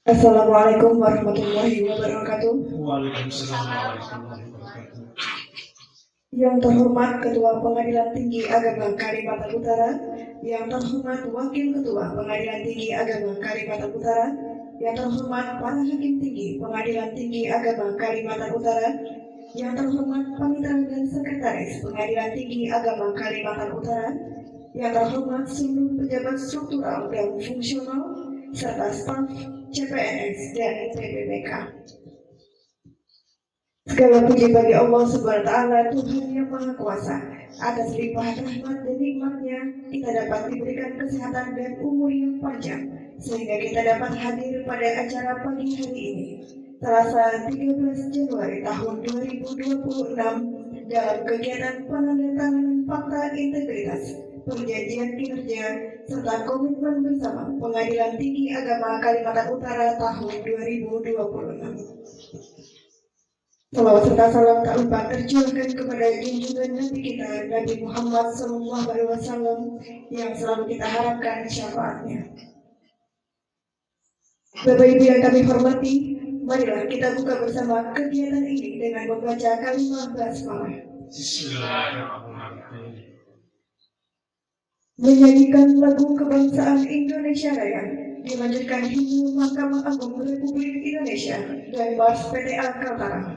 Assalamualaikum warahmatullahi wabarakatuh. Waalaikumsalam warahmatullahi wabarakatuh. Yang terhormat Ketua Pengadilan Tinggi Agama Kalimantan Utara, yang terhormat Wakil Ketua Pengadilan Tinggi Agama Kalimantan Utara, yang terhormat para Hakim Tinggi Pengadilan Tinggi Agama Kalimantan Utara, yang terhormat Panitera dan Sekretaris Pengadilan Tinggi Agama Kalimantan Utara, yang terhormat seluruh pejabat struktural dan fungsional, serta staf CPNS dan PPBK. Segala puji bagi Allah Subhanahu wa Ta'ala, Tuhan yang Maha Kuasa. Atas limpahan rahmat dan nikmatnya, kita dapat diberikan kesehatan dan umur yang panjang, sehingga kita dapat hadir pada acara pagi hari ini, Selasa 13 Januari tahun 2026, dalam kegiatan penandatanganan fakta integritas, perjanjian kinerja, serta komitmen bersama Pengadilan Tinggi Agama Kalimantan Utara tahun 2026. Salawat serta salam tak lupa tercurahkan kepada junjungan Nabi kita, Nabi Muhammad SAW, yang selalu kita harapkan syafaatnya. Bapak Ibu yang kami hormati, marilah kita buka bersama kegiatan ini dengan membaca kalimat basmalah. Bismillahirrahmanirrahim. Menyanyikan lagu kebangsaan Indonesia Raya, dilanjutkan himne Mahkamah Agung Republik Indonesia dan Mars PTA Kaltara.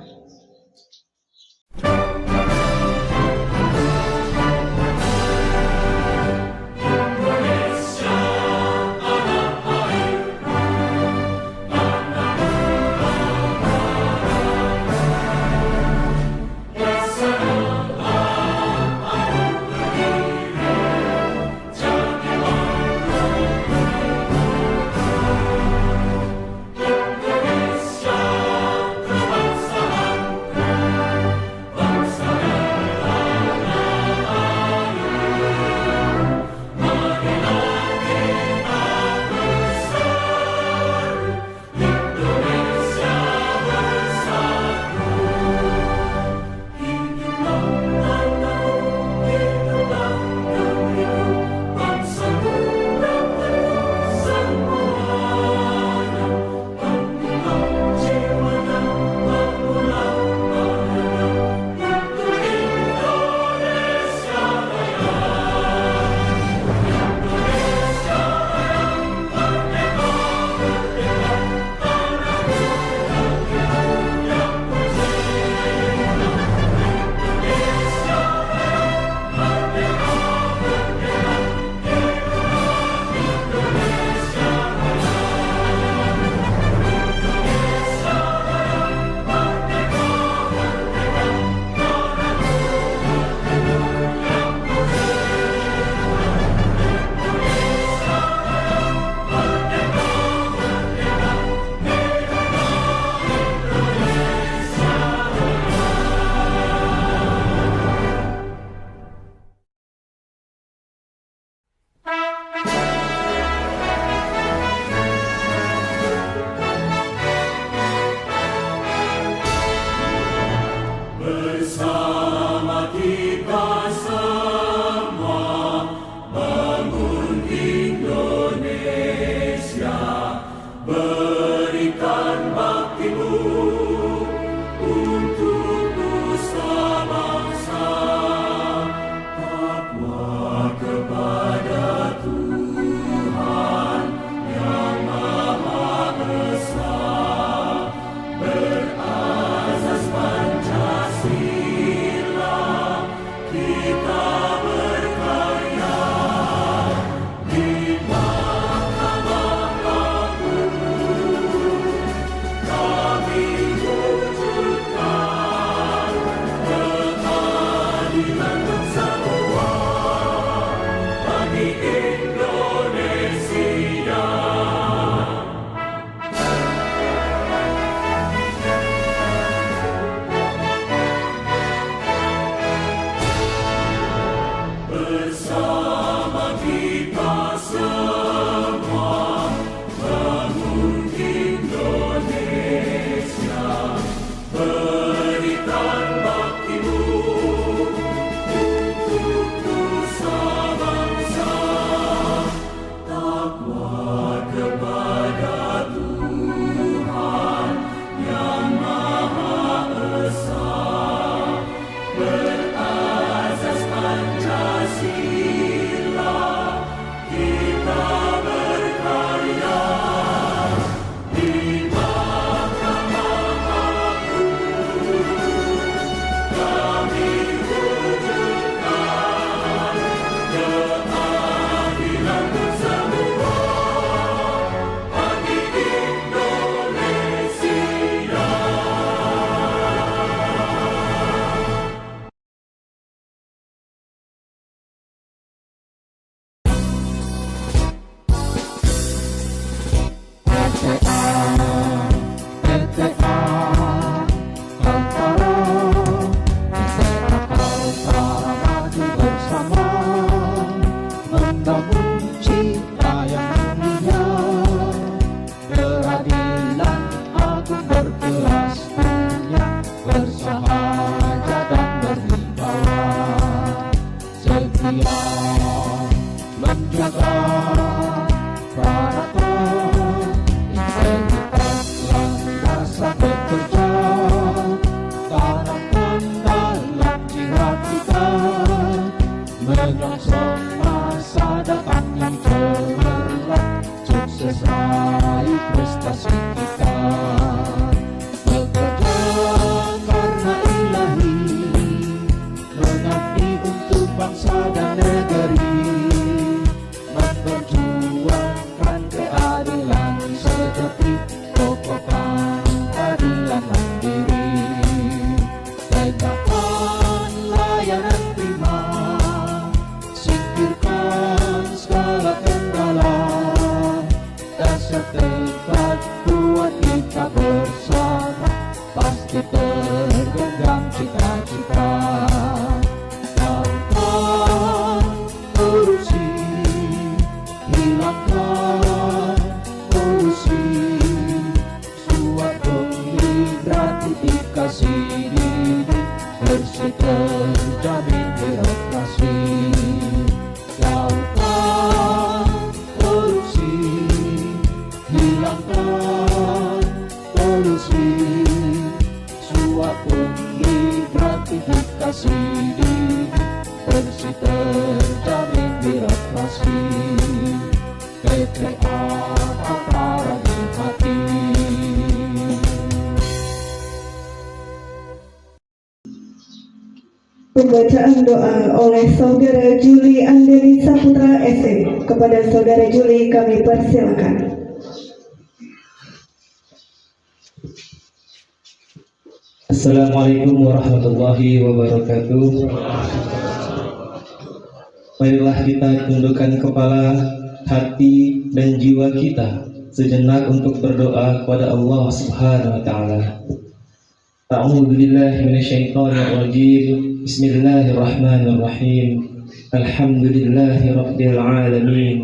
Pembacaan doa oleh Saudara Juli Andeli Saputra SM. Kepada Saudara Juli kami persilakan. Assalamualaikum warahmatullahi wabarakatuh. Marilah kita tundukkan kepala, hati, dan jiwa kita sejenak untuk berdoa kepada Allah Subhanahu wa Ta'ala. A'udzu billahi minasyaitonir rajim. Bismillahirrahmanirrahim. Alhamdulillahi rabbil alamin.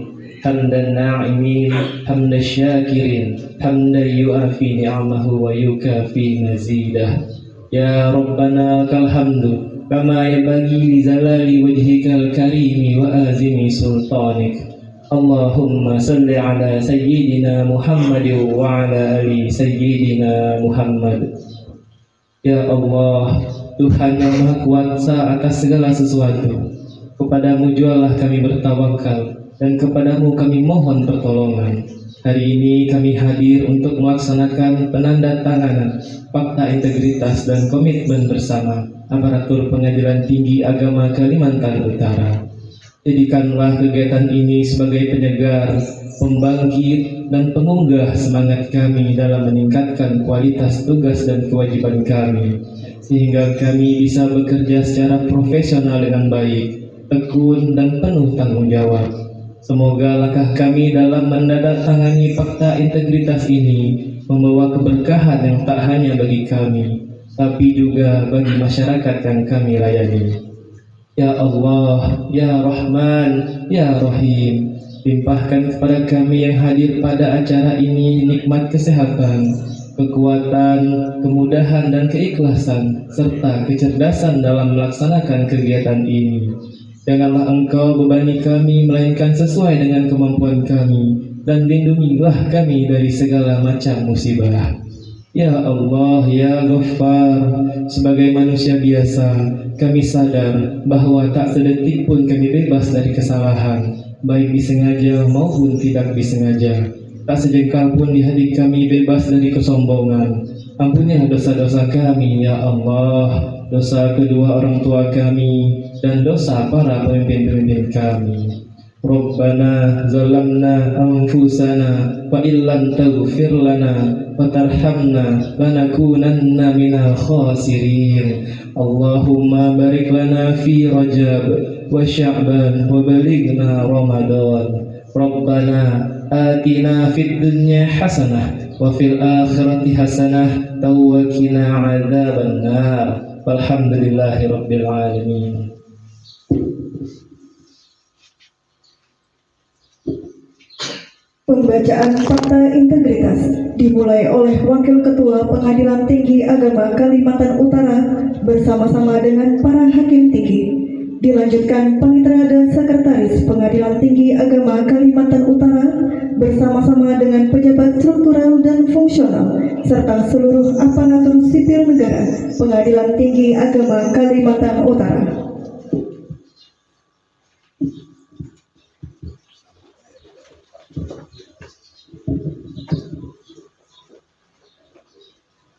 Hamdan na'imin, hamdan syakirin, hamdan yu'afi ni'amahu wa yukafi mazidah. Ya Rabbana kal hamdu kama yabaghi li zalali wajhikal karimi wa azimi sultanik. Allahumma salli ala sayyidina Muhammadin wa ala ali sayyidina Muhammad. Ya Allah, Tuhan yang Maha Kuasa atas segala sesuatu, kepadamu jualah kami bertawakal, dan kepadamu kami mohon pertolongan. Hari ini kami hadir untuk melaksanakan penandatanganan Fakta Integritas dan Komitmen Bersama Aparatur Pengadilan Tinggi Agama Kalimantan Utara. Jadikanlah kegiatan ini sebagai penyegar, pembangkit, dan pengunggah semangat kami dalam meningkatkan kualitas tugas dan kewajiban kami, sehingga kami bisa bekerja secara profesional dengan baik, tekun, dan penuh tanggung jawab. Semoga langkah kami dalam menandatangani fakta integritas ini membawa keberkahan yang tak hanya bagi kami, tapi juga bagi masyarakat yang kami layani. Ya Allah, Ya Rahman, Ya Rahim, limpahkan kepada kami yang hadir pada acara ini nikmat kesehatan, kekuatan, kemudahan, dan keikhlasan, serta kecerdasan dalam melaksanakan kegiatan ini. Janganlah Engkau bebani kami, melainkan sesuai dengan kemampuan kami, dan lindungilah kami dari segala macam musibah. Ya Allah, Ya Ghaffar, sebagai manusia biasa, kami sadar bahwa tak sedetik pun kami bebas dari kesalahan, baik disengaja maupun tidak disengaja. Tak sejengkal pun di hati kami bebas dari kesombongan. Ampunilah dosa-dosa kami, ya Allah, dosa kedua orang tua kami, dan dosa para pemimpin-pemimpin kami. Rabbana zalamna anfusana wa illam taghfir lana wa tarhamna lanakunanna minal khasirin. Allahumma barik lana fi Rajab wa Sya'ban wa balighna Ramadan. Rabbana atina fid dunya hasanah wa fil akhirati hasanah wa qina adzabannar. Walhamdulillahi rabbil alamin. Pembacaan fakta integritas dimulai oleh Wakil Ketua Pengadilan Tinggi Agama Kalimantan Utara bersama-sama dengan para hakim tinggi. Dilanjutkan Panitera dan Sekretaris Pengadilan Tinggi Agama Kalimantan Utara bersama-sama dengan pejabat struktural dan fungsional serta seluruh aparatur sipil negara Pengadilan Tinggi Agama Kalimantan Utara.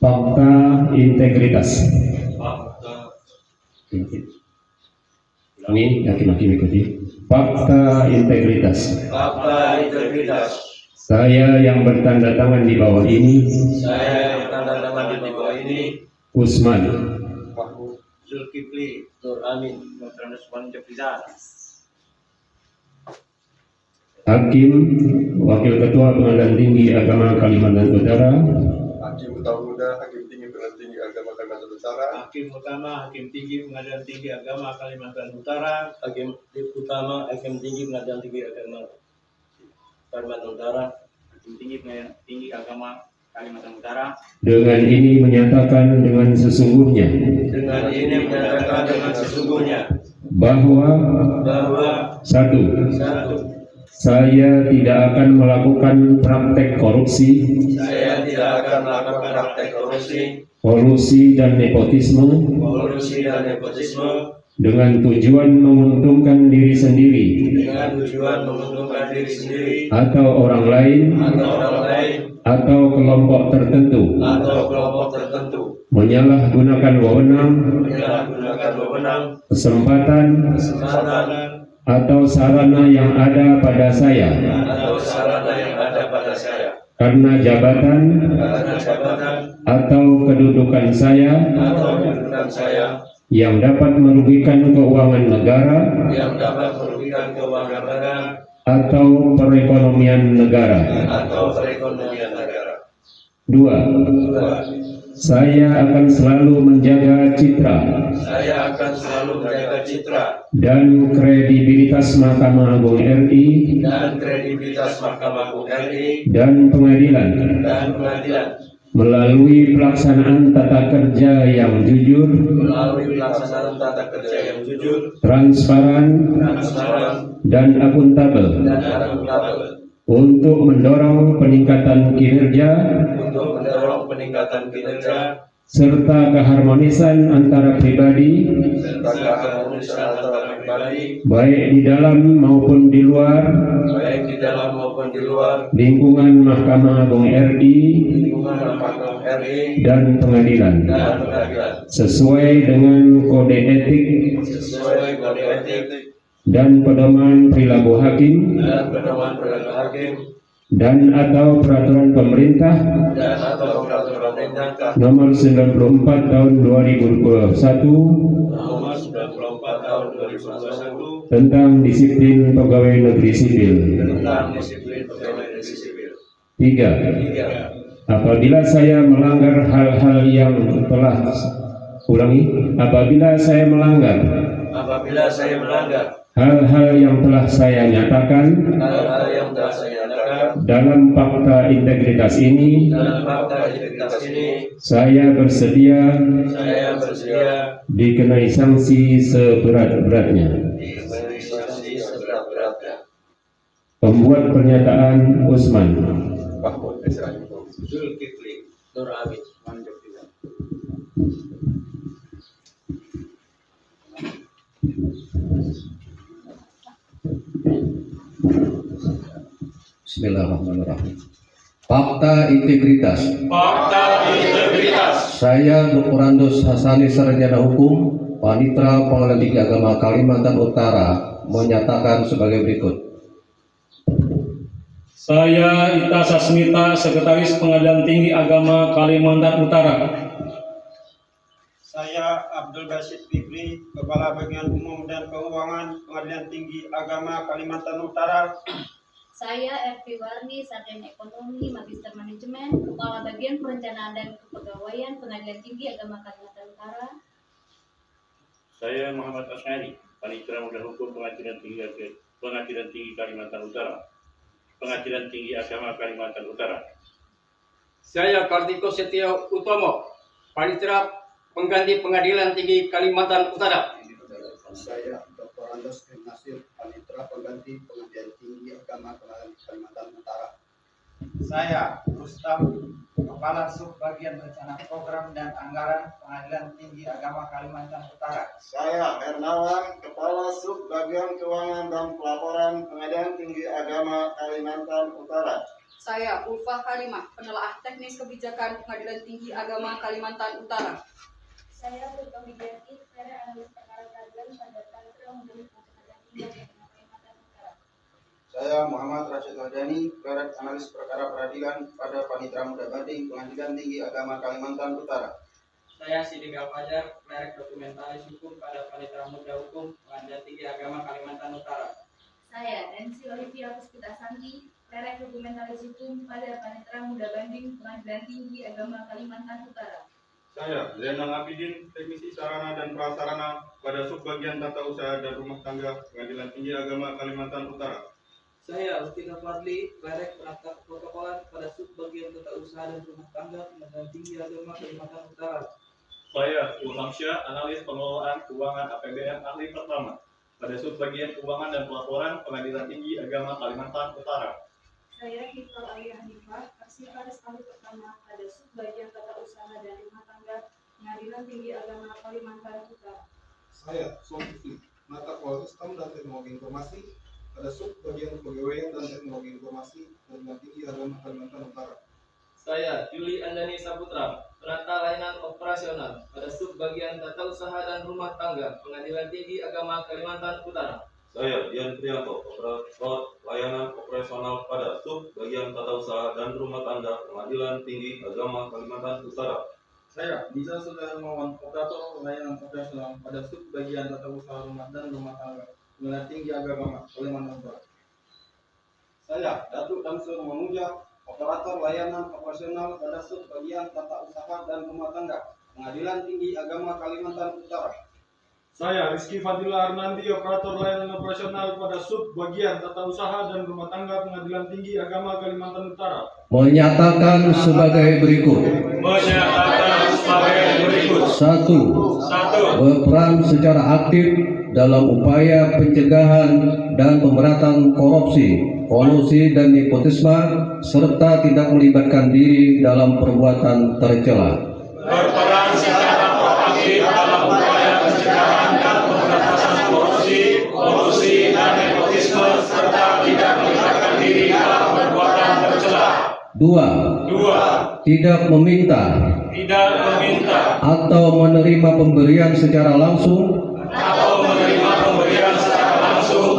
Fakta integritas. Ulangi, hakim-hakim ikuti. Fakta integritas. Fakta integritas. Saya yang bertanda tangan di bawah ini. Saya yang bertanda tangan di bawah ini. Usman. Zulkifli Nur Amin. Hakim Wakil Ketua Pengadilan Tinggi Agama Kalimantan Utara. Hakim Utama Muda, Hakim Tinggi Pengadilan Tinggi Agama Kalimantan Utara. Hakim Utama, Hakim Tinggi Pengadilan Tinggi Agama Kalimantan Utara. Hakim Utama, Hakim Tinggi Pengadilan Tinggi Agama Kalimantan Utara. Hakim Tinggi Pengadilan Tinggi Agama Kalimantan Utara. Dengan ini menyatakan dengan sesungguhnya. Dengan ini menyatakan dengan sesungguhnya Bahwa satu, saya tidak akan melakukan praktek korupsi, saya tidak akan melakukan praktek korupsi, kolusi dan nepotisme dengan tujuan menguntungkan diri sendiri atau orang lain atau kelompok tertentu, menyalahgunakan wewenang, kesempatan atau sarana yang ada pada saya karena jabatan atau kedudukan saya yang dapat merugikan keuangan negara atau perekonomian negara. Dua, saya akan selalu menjaga citra dan kredibilitas Mahkamah Agung RI dan pengadilan melalui pelaksanaan tata kerja yang jujur, transparan, dan akuntabel untuk mendorong peningkatan kinerja serta keharmonisan antara pribadi baik di dalam maupun di luar lingkungan Mahkamah Agung RI dan pengadilan sesuai dengan kode etik dan pedoman perilaku hakim dan atau peraturan pemerintah nomor 94 tahun 2021 tentang disiplin pegawai negeri sipil. 3. Apabila saya melanggar hal-hal yang telah apabila saya melanggar hal-hal yang telah saya nyatakan dalam fakta integritas ini, saya bersedia dikenai sanksi seberat-beratnya. Pembuat pernyataan Usman. Zulkifli Nur Amin. Bismillahirrahmanirrahim. Fakta integritas. Fakta integritas. Saya Dr. Andos Hasani, Sarjana Hukum, Panitra Pengadilan Tinggi Agama Kalimantan Utara, menyatakan sebagai berikut. Saya Ita Sasmita, Sekretaris Pengadilan Tinggi Agama Kalimantan Utara. Saya Abdul Basit Fikri, Kepala Bagian Umum dan Keuangan Pengadilan Tinggi Agama Kalimantan Utara. Saya Ervi Warni, Sarjana Ekonomi, Magister Manajemen, Kepala Bagian Perencanaan dan Kepegawaian Pengadilan Tinggi Agama Kalimantan Utara. Saya Muhammad Asmari, Panitera Muda Hukum Pengadilan Tinggi Kalimantan Utara. Pengadilan Tinggi Agama Kalimantan Utara. Saya Kartiko Setio Utomo, Panitera Pengganti Pengadilan Tinggi Kalimantan Utara. Saya Dr. Andos M. Nasir, Panitera Pengganti Pengadilan Tinggi Agama Kalimantan Utara. Saya Rustam, Kepala Subbagian Rencana Program dan Anggaran Pengadilan Tinggi Agama Kalimantan Utara. Saya Hernawan, Kepala Subbagian Keuangan dan Pelaporan Pengadilan Tinggi Agama Kalimantan Utara. Saya Ulfa Karimah, Penelaah Teknis Kebijakan Pengadilan Tinggi Agama Kalimantan Utara. Saya Dr. Widiati, Analis Perkara Peradilan pada Panitra Muda Hukum Pengadilan Tinggi Agama Kalimantan Utara. Saya Muhammad Rashid Ladani, Analis Perkara Peradilan pada Panitra Muda Banding Pengadilan Tinggi Agama Kalimantan Utara. Saya Sidik Al-Fajar, Klerek Dokumentaris Hukum pada Panitera Muda Hukum Pengadilan Tinggi Agama Kalimantan Utara. Saya Nancy Olivia Puspita Santi, Klerek Dokumentaris Hukum pada Panitera Muda Banding Pengadilan Tinggi Agama Kalimantan Utara. Saya Zainal Abidin, Teknisi Sarana dan Prasarana pada Subbagian Tata Usaha dan Rumah Tangga Pengadilan Tinggi Agama Kalimantan Utara. Saya Ustina Fadli, Klerek Penata Protokolan pada Subbagian Tata Usaha dan Rumah Tangga Pengadilan Tinggi Agama Kalimantan Utara. Saya Ilham Syah, Analis Pengelolaan Keuangan APBN Ahli Pertama pada Subbagian Keuangan dan Pelaporan Pengadilan Tinggi Agama Kalimantan Utara. Saya Hifal Ali Hanifah, Arsivaris Ahli Pertama pada Subbagian Tata Usaha dan Rumah Tangga Pengadilan Tinggi Agama Kalimantan Utara. Saya Somfi, Mata Kualitas Sistem dan Teknologi Informasi pada Subbagian Kepegawaian dan Teknologi Informasi Pengadilan Tinggi Agama Kalimantan Utara. Saya Juli Andani Saputra, Penata Layanan Operasional pada Subbagian Tata Usaha dan Rumah Tangga Pengadilan Tinggi Agama Kalimantan Utara. Saya Dian Prianto, Operator Layanan Operasional pada Subbagian Tata Usaha dan Rumah Tangga Pengadilan Tinggi Agama Kalimantan Utara. Saya Bisa Sudarmawan, Operator Layanan Operasional pada Subbagian Tata Usaha dan Rumah Tangga Pengadilan Tinggi Agama Kalimantan Utara. Saya Datuk Damsur Mamuja, Operator Layanan Operasional pada Subbagian Tata Usaha dan Rumah Tangga Pengadilan Tinggi Agama Kalimantan Utara. Saya Rizky Fadila Arnandi, Operator Layanan Operasional pada Subbagian Tata Usaha dan Rumah Tangga Pengadilan Tinggi Agama Kalimantan Utara. Menyatakan sebagai berikut. Satu, berperan secara aktif dalam upaya pencegahan dan pemberantasan korupsi, kolusi dan nepotisme serta tidak melibatkan diri dalam perbuatan tercela. Berperan secara proaktif dalam upaya pencegahan dan pemberantasan korupsi, kolusi dan nepotisme serta tidak melibatkan diri dalam perbuatan tercela. Dua, tidak meminta atau menerima pemberian secara langsung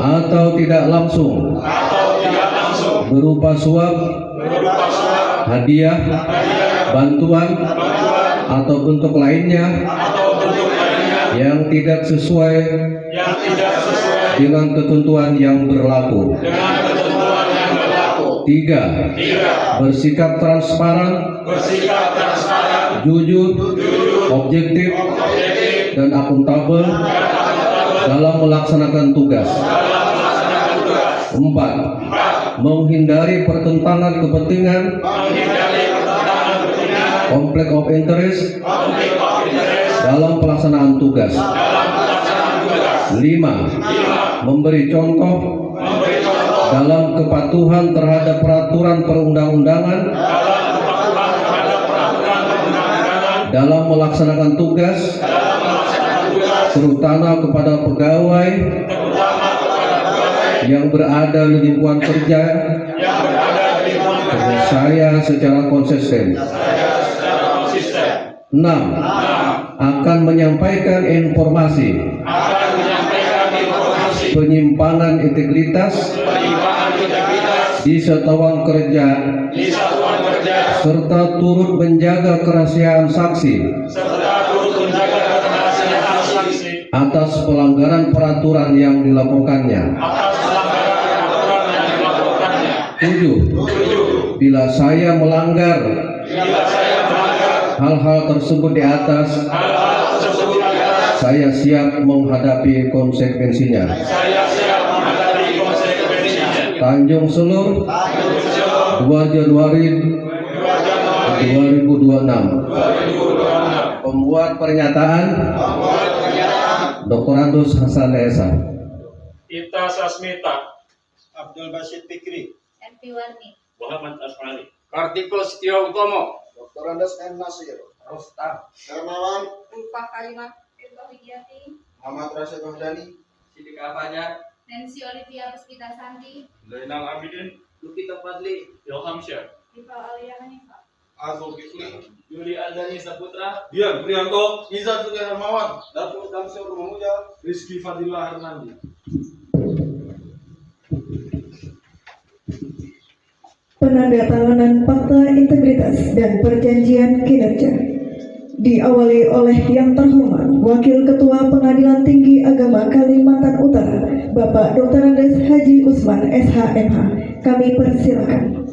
atau tidak langsung berupa suap, hadiah, bantuan atau bentuk lainnya yang tidak sesuai dengan ketentuan yang berlaku. Tiga, bersikap transparan, jujur, objektif, dan akuntabel dalam melaksanakan tugas. Empat, menghindari pertentangan kepentingan, konflik of interest dalam pelaksanaan tugas. Lima, memberi contoh dalam kepatuhan terhadap peraturan perundang-undangan dalam melaksanakan tugas terutama kepada pegawai yang berada di lingkungan kerja dengan saya secara konsisten. 6. Akan menyampaikan informasi penyimpangan integritas di satuan kerja serta turut menjaga kerahasiaan saksi atas pelanggaran peraturan yang dilaporkannya. 7. Bila saya melanggar hal-hal tersebut di atas, saya siap menghadapi konsekuensinya. Tanjung Selur, 2 Januari 2026. Pembuat pernyataan Dr. Andus Hasan Esa. Ita Sasmita, Abdul Basit Fikri, MP Warni, Muhammad Asmani, Kartiko Setio Utomo, Dr. Andes M. Nasir, Rostam, Hermawan, Ulfah Kalimah, Irto Widiati, Muhammad Rasyid Wahdani, Sidika Fajar, Nancy Olivia Puspita Santi, Zainal Abidin, Lukita Fadli, Ilham Syah, Rifa Alia Hanifah, Azul Fikri, Yuli Aldani Saputra, Dian Prianto, Izat Surya Hermawan, Datuk Damsur Mamuja, Rizky Fadila Hernandi. Penandatanganan fakta integritas dan perjanjian kinerja diawali oleh yang terhormat Wakil Ketua Pengadilan Tinggi Agama Kalimantan Utara, Bapak Dr. Andes Haji Usman SHMH. Kami persilakan.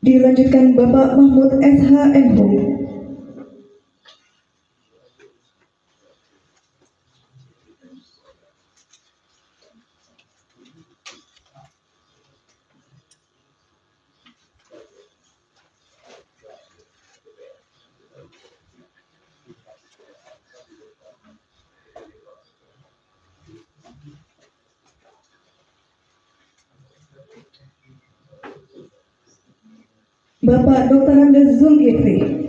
Dilanjutkan Bapak Mahmud SHMH. Bapak Dr. Andes Zulkifli.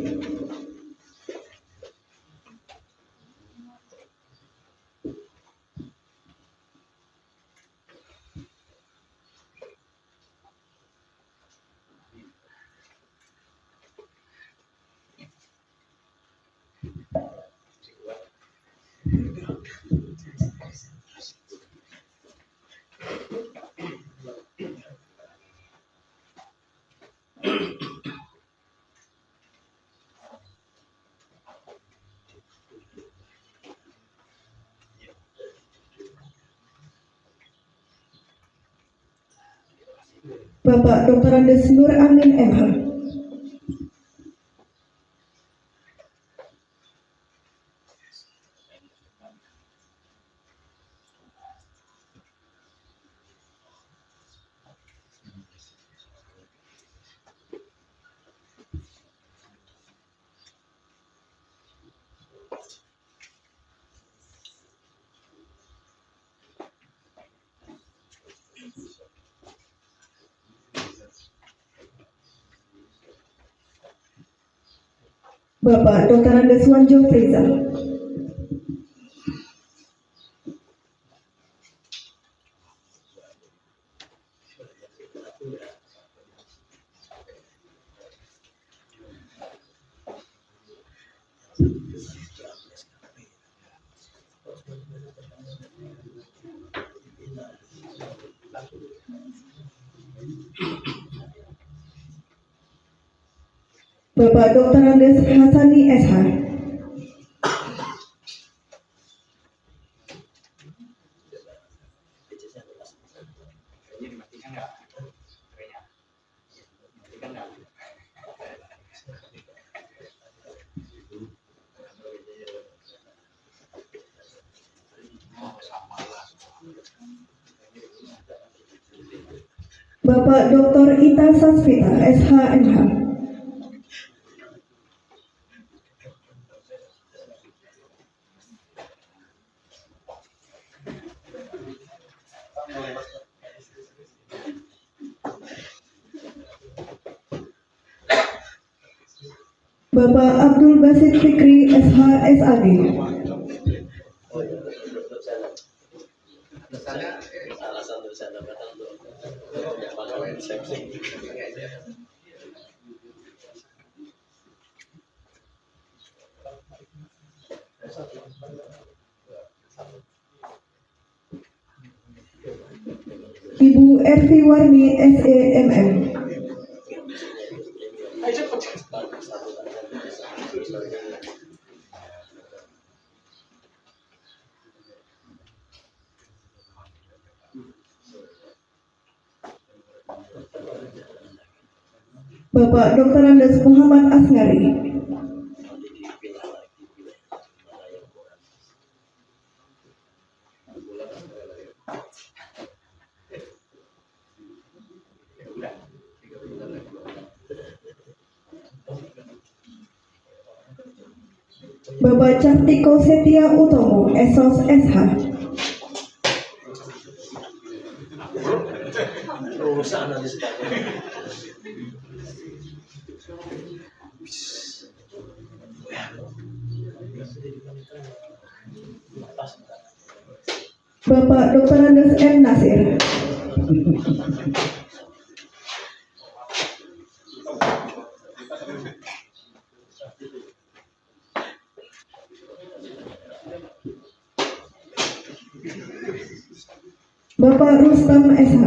Bapak Dr. Andes Nur Amin MH. Bapak Dr. Andes Wanjo Frizal. Bapak Dr. Andes Hasani SH. Bapak Dr. Ita Sasvita SHMH. Bapak Abdul Basit Fikri SHSAG. Ibu Ervi Warni SEMM. Bapak Dr. Andes Muhammad Asngari. Bapak Cartiko Setia Utomo SOS SH. Bapak Dr. Andes M. Nasir. Bapak Rustam SH.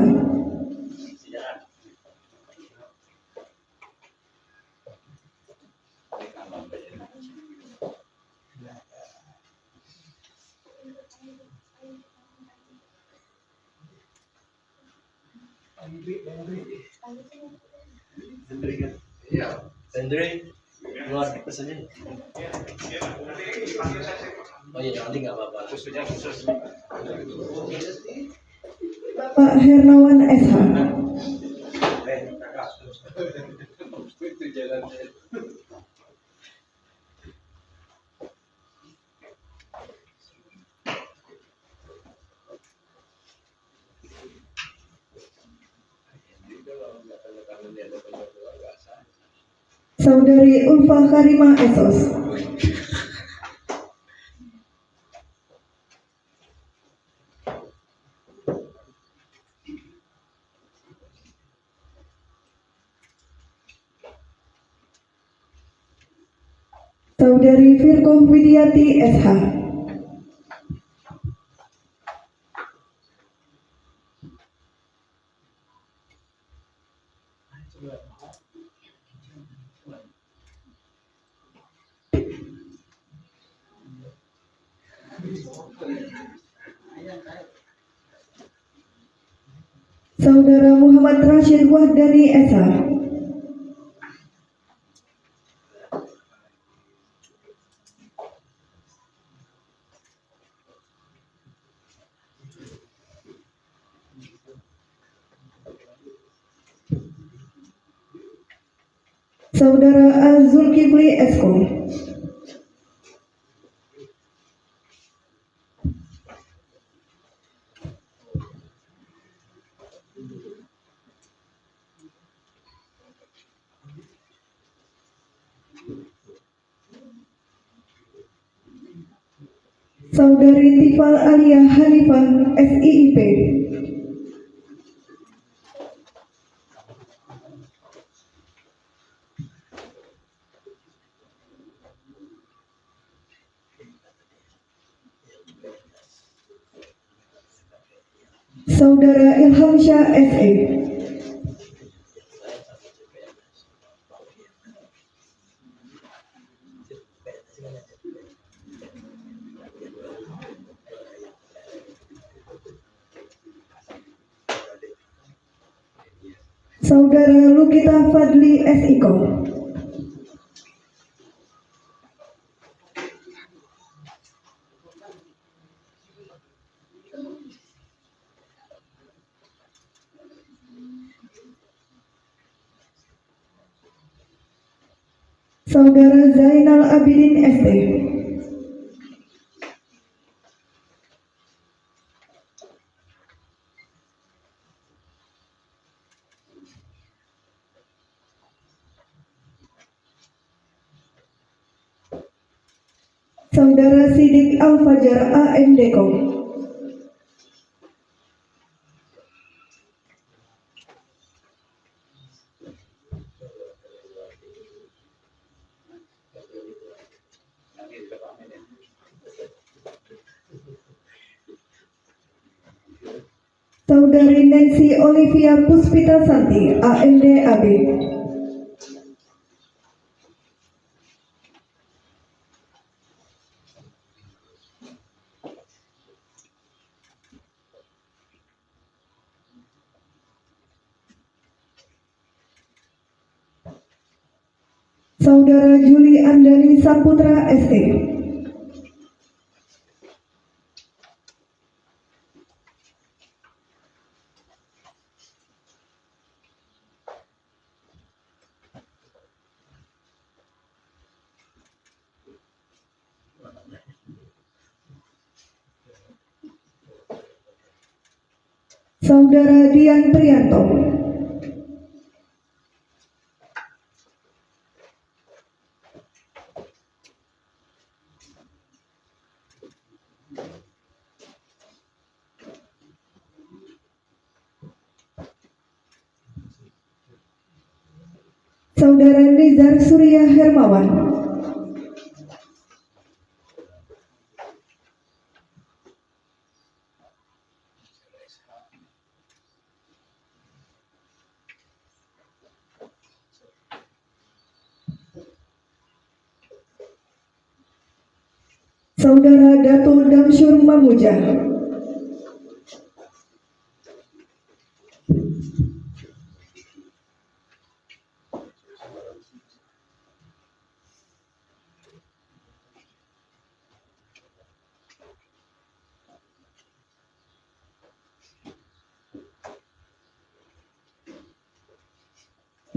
Hendri, keluar pesannya. Oh iya, nanti nggak apa-apa. Bapak Hernawan SH. Saudari Ulfa Karima SOS. Saudari Firko Widiati SH. Saudara Muhammad Rashid Wahdani SH. Saudara Al-Zulkifli Esko. Saudari Tifal Alia Hanifah SIIP. Saudara Ilham Syah SE. Saudara Lukita Fadli S.Iko. Saudara Zainal Abidin SD. Saudara Sidik Al-Fajar A.M.Deko. Saudari Nancy Olivia Puspita Santi A.M.D. AB. Saudara Juli Andani Saputra ST. Saudara Dian Prianto. Saudara Nizar Surya Hermawan. Saudara Datul Damsyur Mamuja.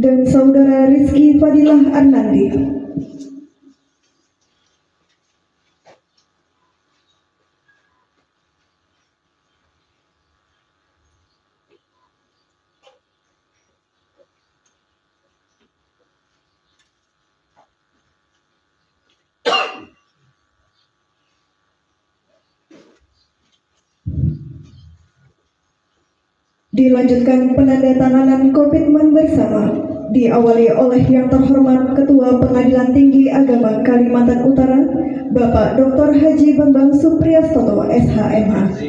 Dan Saudara Rizky Fadilah Arnandi. Dilanjutkan penandatanganan komitmen bersama, diawali oleh yang terhormat Ketua Pengadilan Tinggi Agama Kalimantan Utara, Bapak Dr. Haji Bambang Supriyastoto, SHMH.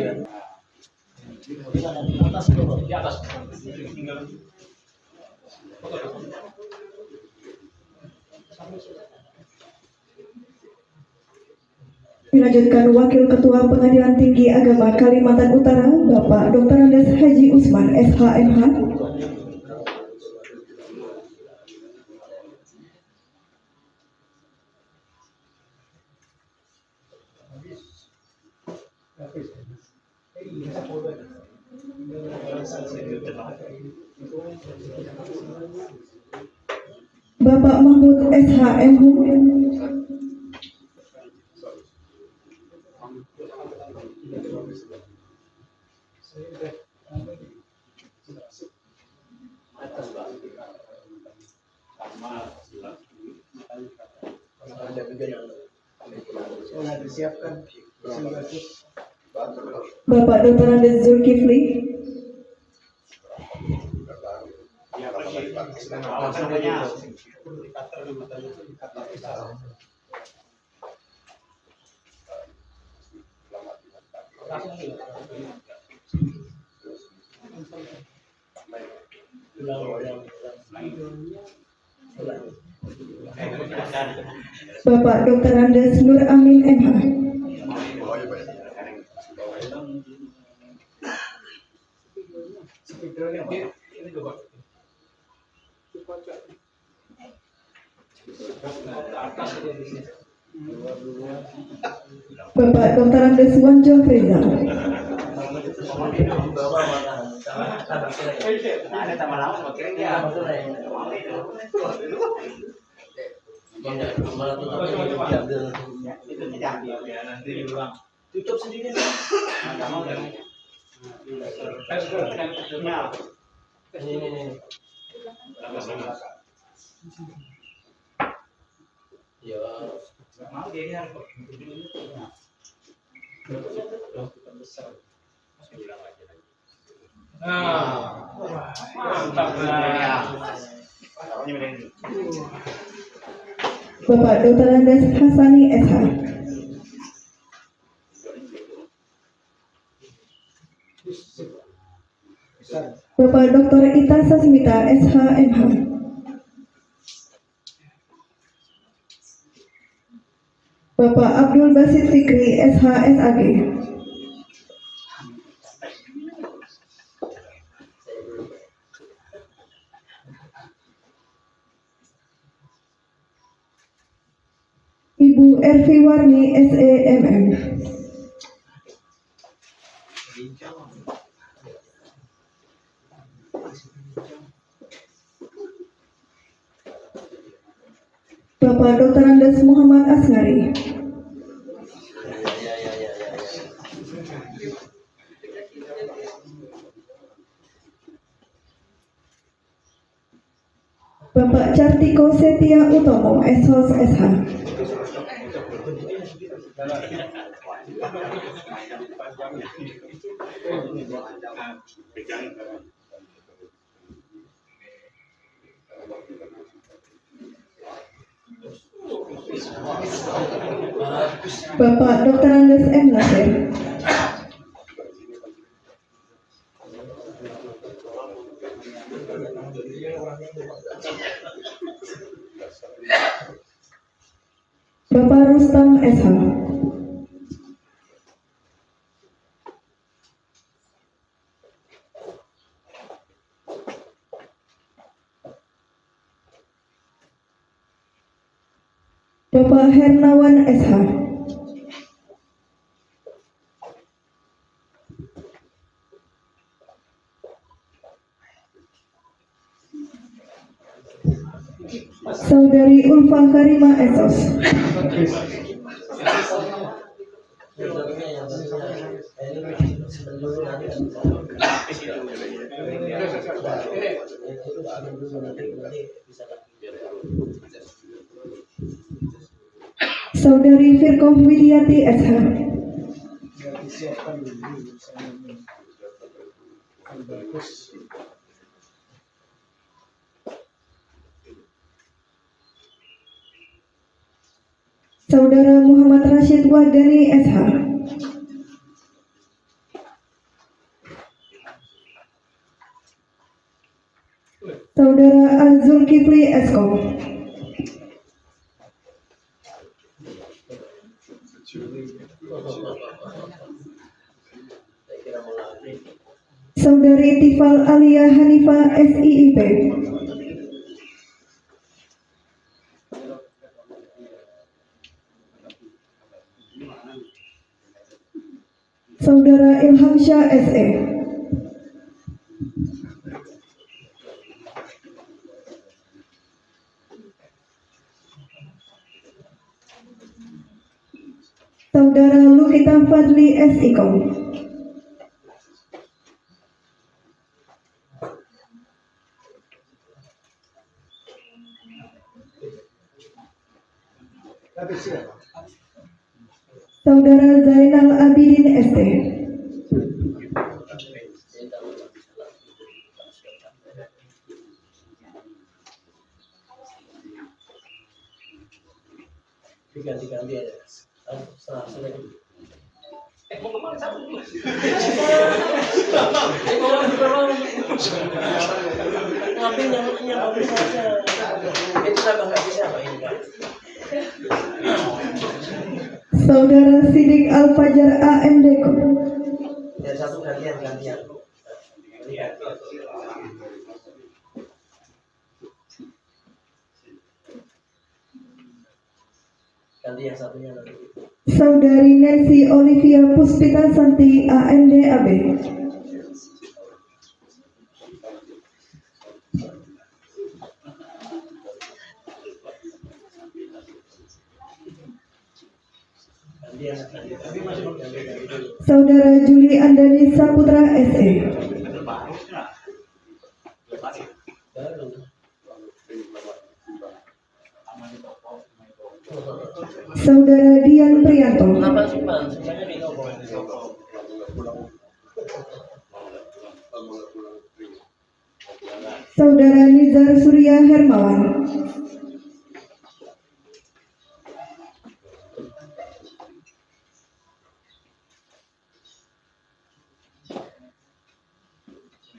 Dilanjutkan Wakil Ketua Pengadilan Tinggi Agama Kalimantan Utara, Bapak Dr. Andes Haji Usman, SHMH. Bapak Mahmud SHMH. Bapak Dr. Andes Zulkifli. Bapak Dr. Andes Nur Amin MH. Bapak Dr. Andes Wanjo Faizal. Tutup sendiri. Ini. Ya. Mau dia Bapak Dr. Andes Hasani SH. Bapak Dr. Ita Sasmita SH.MH. Bapak Abdul Basit Fikri SH.SAG. Ibu Ervi Warni SEMM. Bapak Dr. Andes Muhammad Asngari. Bapak Cartiko Setia Utomo SHOS SH. Bapak Dr. Andes M. Nasir. Bapak Rustam SH. Bapak Hernawan SH. Saudari Ulfa Karima SOS. Saudari Firkoh Widiati SH. Saudara Muhammad Rashid Wahdani SH. Saudara Al-Zulkifli SKO. Saudari Tifal Alia Hanifah SIIP. Saudara Ilham Syah SE. Saudara Lukita Fadli SIKOM. Saudara Zainal Abidin ST. Ganti-ganti aja. Setelah Mau kemana satu? Ngambil nyamuk saja. Itu tambah nggak bisa Pak ini Pak. Saudara Sidik Al-Fajar AMD. Ya satu gantian. Ganti yang satunya nanti. Saudari Nancy Olivia Puspita Santi, AMD AB. Saudara Juli Andani Saputra SE. Saudara Dian Prianto. Saudara Nizar Surya Hermawan.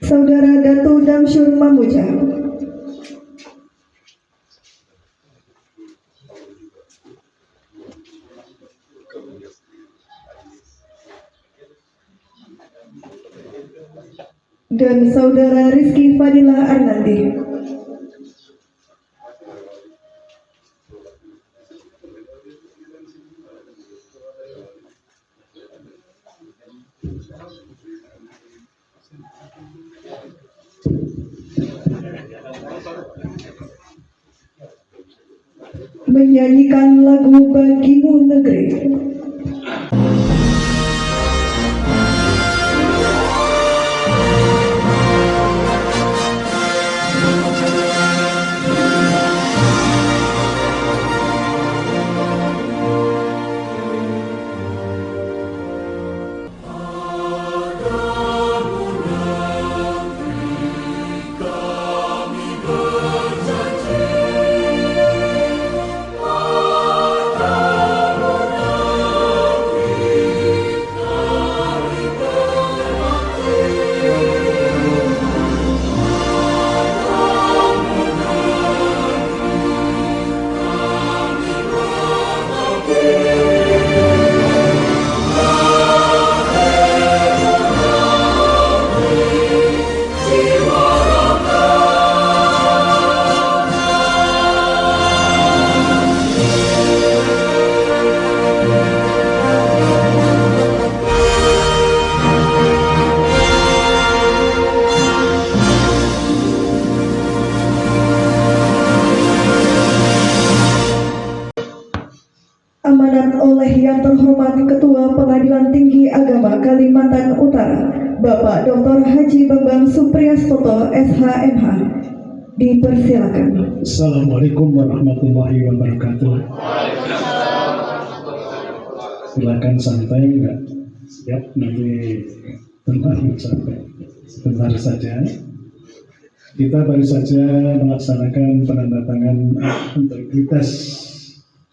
Saudara Datu Damsyur Mamuja. Dan Saudara Rizky Fadila Arnandi. Menyanyikan lagu Bagimu Negeri. Amanat oleh yang terhormat Ketua Pengadilan Tinggi Agama Kalimantan Utara, Bapak Dr. Haji Bambang Supriyastoto, SHMH. Dipersilakan. Assalamualaikum warahmatullahi wabarakatuh. Silakan santai, enggak siap nanti berlalu sampai sebentar saja. Kita baru saja melaksanakan penandatangan integritas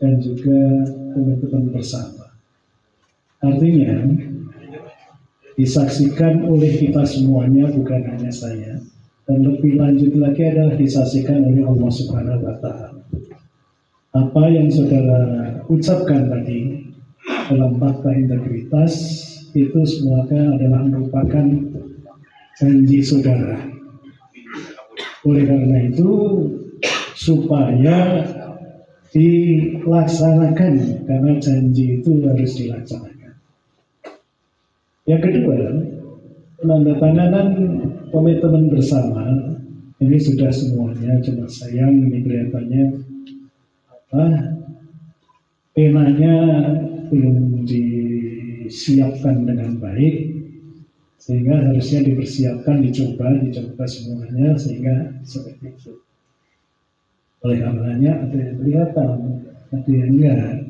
dan juga komitmen bersama. Artinya disaksikan oleh kita semuanya, bukan hanya saya, dan lebih lanjut lagi adalah disaksikan oleh Allah Subhanahu wa Ta'ala. Apa yang saudara ucapkan tadi dalam fakta integritas itu semuanya adalah merupakan janji saudara. Oleh karena itu, supaya dilaksanakan, karena janji itu harus dilaksanakan. Yang kedua, penandatanganan komitmen bersama ini sudah semuanya, cuma sayang ini kelihatannya penanya belum disiapkan dengan baik, sehingga harusnya dipersiapkan, dicoba semuanya sehingga seperti itu. Oleh karenanya ada yang kelihatan, ada yang enggak,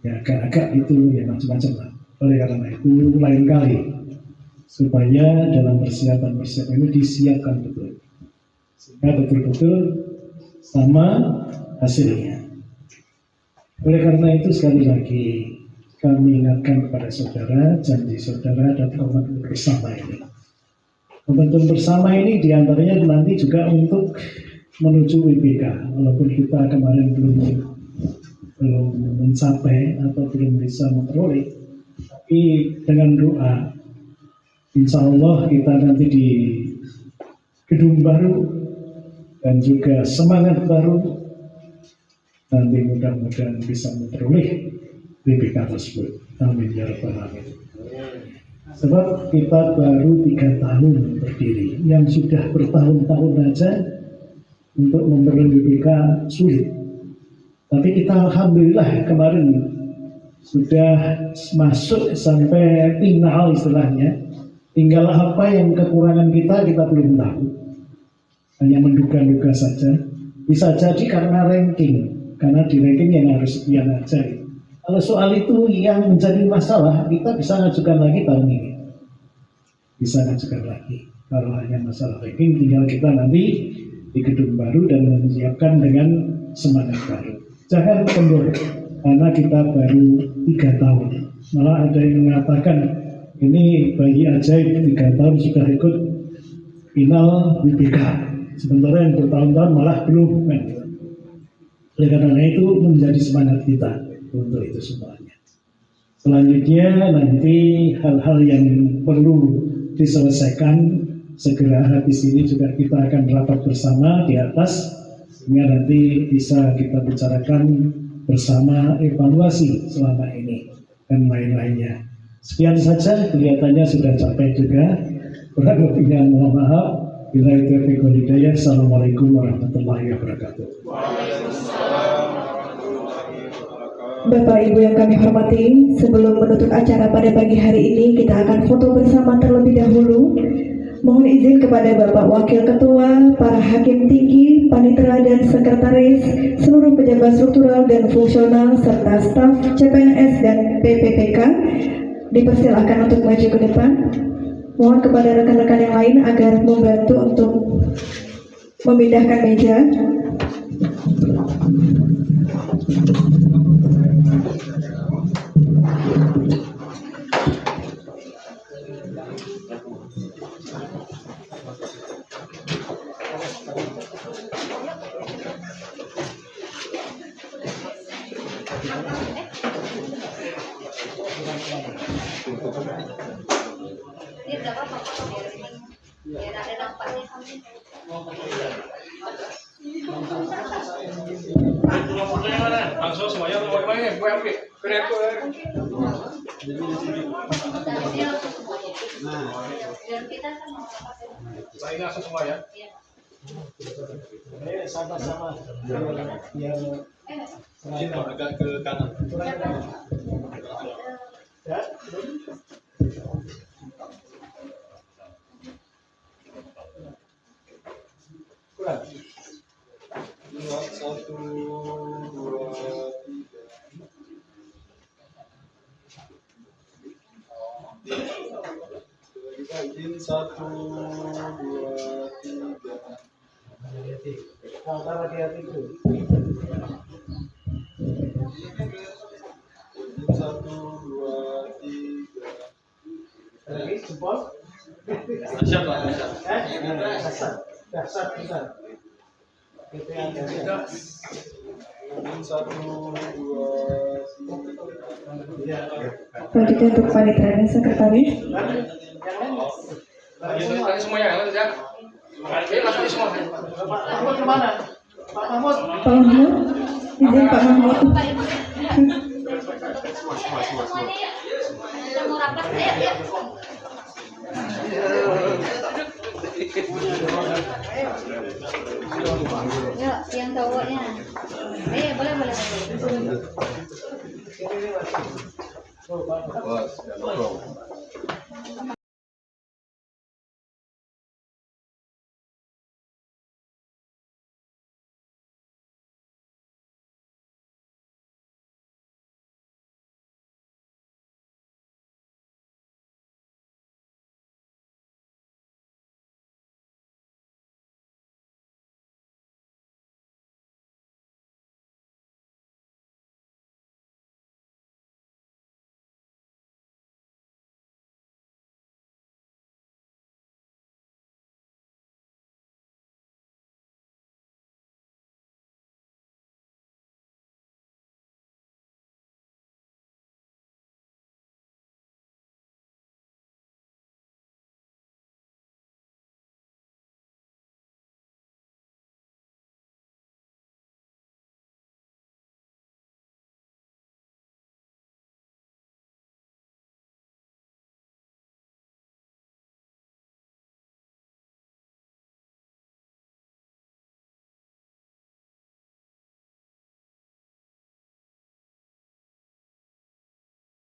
ya agak-agak itu ya macam-macam lah. Oleh karena itu lain kali supaya dalam persiapan ini disiapkan betul, sehingga betul-betul sama hasilnya. Oleh karena itu sekali lagi kami ingatkan kepada saudara, janji saudara dan komitmen bersama ini. Komitmen bersama ini diantaranya nanti juga untuk menuju WBK, walaupun kita kemarin belum mencapai atau belum bisa memperoleh, tapi dengan doa, insya Allah kita nanti di gedung baru dan juga semangat baru nanti mudah-mudahan bisa memperoleh BPK tersebut. Amin ya rabbal alamin. Sebab kita baru 3 tahun berdiri, yang sudah bertahun-tahun aja untuk memperoleh BPK sulit. Tapi kita alhamdulillah kemarin sudah masuk sampai final istilahnya. Tinggal apa yang kekurangan kita belum tahu. Hanya menduga-duga saja. Bisa jadi karena ranking, karena di ranking yang harus sekian aja. Kalau soal itu yang menjadi masalah, kita bisa ngajukan lagi tahun ini. Bisa ngajukan lagi. Kalau hanya masalah ranking, tinggal kita nanti di gedung baru dan menyiapkan dengan semangat baru. Jangan kendor, karena kita baru 3 tahun. Malah ada yang mengatakan, ini bayi ajaib 3 tahun sudah ikut final BPK. Sementara yang bertahun-tahun malah belum. Kan? Oleh karena itu menjadi semangat kita untuk itu semuanya. Selanjutnya nanti hal-hal yang perlu diselesaikan segera habis ini juga kita akan rapat bersama di atas sehingga nanti bisa kita bicarakan bersama evaluasi selama ini dan lain-lainnya. Sekian saja, kelihatannya sudah capek juga. Kurang lebihnya mohon maaf. Bila itu hidayah. Assalamualaikum warahmatullahi wabarakatuh. Bapak Ibu yang kami hormati, sebelum menutup acara pada pagi hari ini, kita akan foto bersama terlebih dahulu. Mohon izin kepada Bapak Wakil Ketua, para hakim tinggi, panitera dan sekretaris, seluruh pejabat struktural dan fungsional, serta staf CPNS dan PPPK, dipersilakan untuk maju ke depan. Mohon kepada rekan-rekan yang lain agar membantu untuk memindahkan meja. Langsung semuanya bagaimana? Gue ambil. Baik, langsung semua ya. Sama-sama. Kita agak ke kanan. Ya. Kurang. 1, 2, 3. Izin 1, 2, 3. Hati-hati dulu. Izin 1, 2, 3. Lagi jempol. Siap Pak. Dasar besar. Itu yang ada. 1, 2, 3. Selanjutnya untuk panitera dan sekretaris. Lagi semuanya ya. Langsung semua. Pak Mahmud kemana? Pak Mahmud. Pak Mahmud, izin Pak Mahmud. Yuk, yang cowoknya. Boleh. Bos,